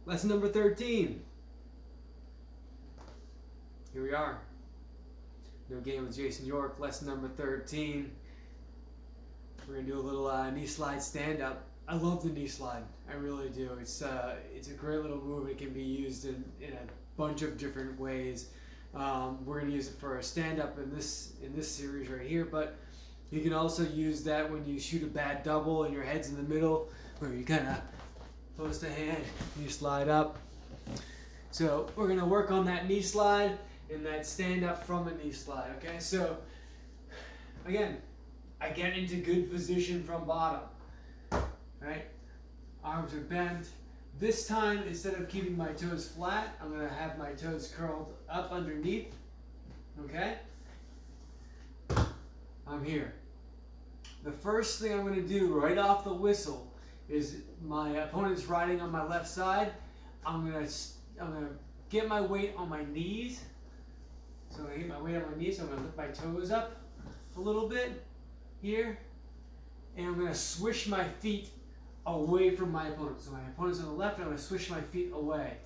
Lesson number 13. Here we are. No game with Jason York. Lesson number 13. We're going to do a little knee slide stand up. I love the knee slide. I really do. It's a great little move. It can be used in a bunch of different ways. We're going to use it for a stand up in this series right here, but you can also use that when you shoot a bad double and your head's in the middle, where you kind of post a hand, you slide up. So we're going to work on that knee slide and that stand up from a knee slide. Okay, so again, I get into good position from bottom. Right, arms are bent. This time, instead of keeping my toes flat, I'm going to have my toes curled up underneath. Okay, I'm here. The first thing I'm going to do right off the whistle is my opponent's riding on my left side. I'm going to get my weight on my knees. So I'm going to get my weight on my knees. So I'm going to lift my toes up a little bit here, and I'm going to swish my feet away from my opponent. So my opponent's on the left, and I'm going to swish my feet away.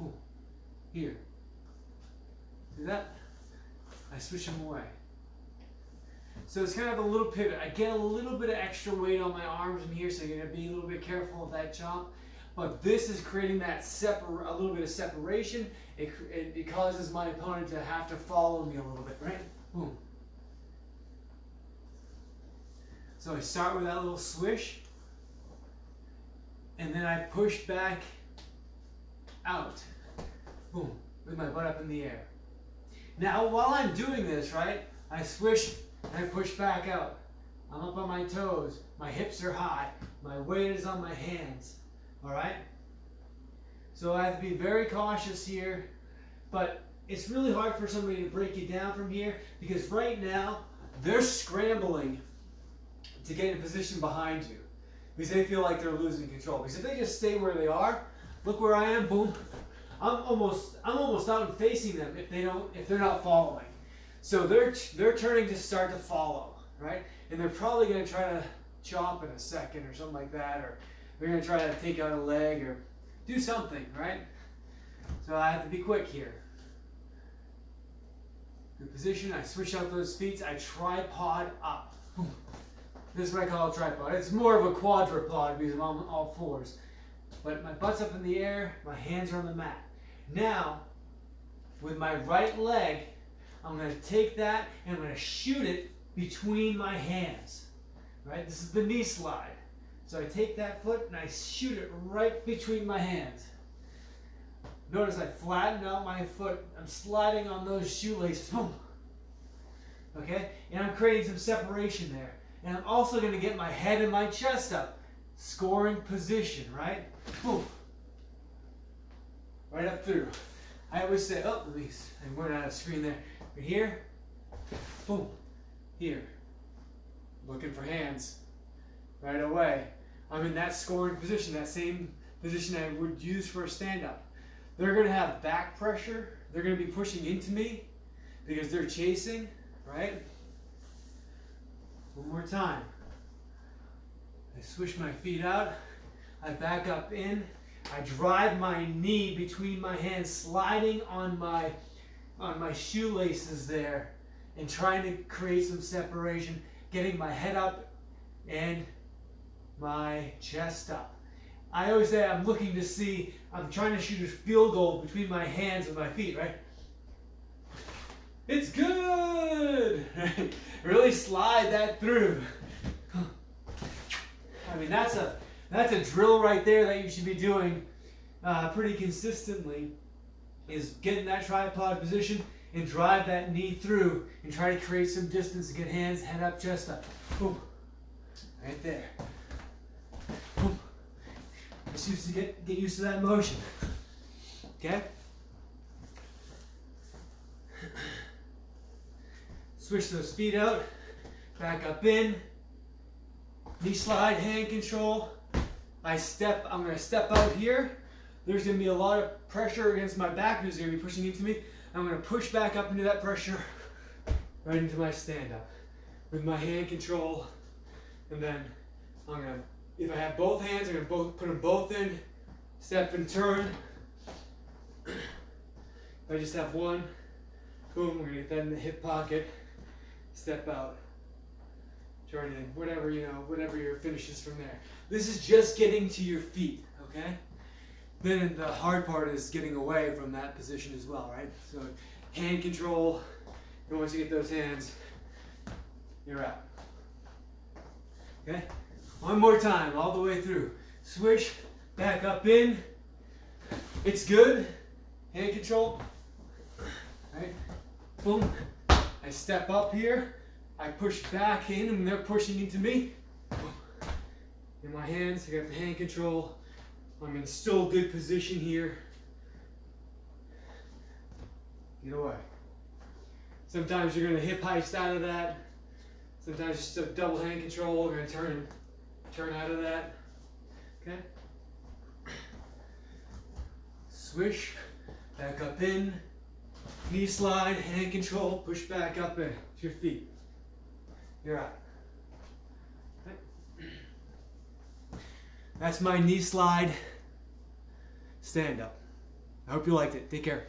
Ooh, here. See that? I swish them away. So it's kind of a little pivot. I get a little bit of extra weight on my arms in here, so you're going to be a little bit careful of that jump. But this is creating that a little bit of separation. It causes my opponent to have to follow me a little bit, right? Boom. So I start with that little swish, and then I push back out, boom, with my butt up in the air. Now, while I'm doing this, right, I swish and I push back out. I'm up on my toes, my hips are high, my weight is on my hands, all right? So I have to be very cautious here, but it's really hard for somebody to break you down from here, because right now, they're scrambling to get in a position behind you, because they feel like they're losing control. Because if they just stay where they are, look where I am, boom, I'm almost out and facing them if they're not following. So they're turning to start to follow, right? And they're probably going to try to chop in a second or something like that, or they're going to try to take out a leg or do something, right? So I have to be quick here. Good position. I switch out those feet. I tripod up. Boom. This is what I call a tripod. It's more of a quadrupod because I'm on all fours. But my butt's up in the air, my hands are on the mat. Now, with my right leg, I'm going to take that and I'm going to shoot it between my hands. Right? This is the knee slide. So I take that foot and I shoot it right between my hands. Notice I flatten out my foot. I'm sliding on those shoelaces. Boom. Okay? And I'm creating some separation there. And I'm also going to get my head and my chest up. Scoring position, right? Boom. Right up through. I always say, oh, at least I'm going out of screen there. Right here. Boom. Here. Looking for hands. Right away. I'm in that scoring position, that same position I would use for a stand-up. They're going to have back pressure. They're going to be pushing into me because they're chasing, right? One more time. I swish my feet out. I back up in. I drive my knee between my hands, sliding on my shoelaces there and trying to create some separation, getting my head up and my chest up. I always say I'm looking to see, I'm trying to shoot a field goal between my hands and my feet, right? It's good! Really slide that through. I mean, that's a drill right there that you should be doing pretty consistently, is get in that tripod position and drive that knee through and try to create some distance and get hands, head up, chest up. Boom. Right there. Boom. Just used to get used to that motion. Okay? Switch those feet out, back up in, knee slide, hand control. I'm going to step out here. There's going to be a lot of pressure against my back because it's going to be pushing into me. I'm going to push back up into that pressure, right into my stand-up with my hand control. And then I'm going to, if I have both hands, I'm going to put them both in, step and turn. If I just have one, boom, we're gonna get that in the hip pocket, step out, turn in, whatever, you know, whatever your finish is from there. This is just getting to your feet, okay? Then the hard part is getting away from that position as well, right? So hand control, and once you get those hands, you're out. Okay? One more time, all the way through. Swish, back up in. It's good. Hand control. Right? Boom. I step up here. I push back in and they're pushing into me. In my hands, I got the hand control. I'm in still good position here. Get away. Sometimes you're going to hip heist out of that. Sometimes just a double hand control. We're going to turn out of that. Okay? Swish, back up in, knee slide, hand control, push back up in to your feet. You're out. Okay? That's my knee slide stand up. I hope you liked it. Take care.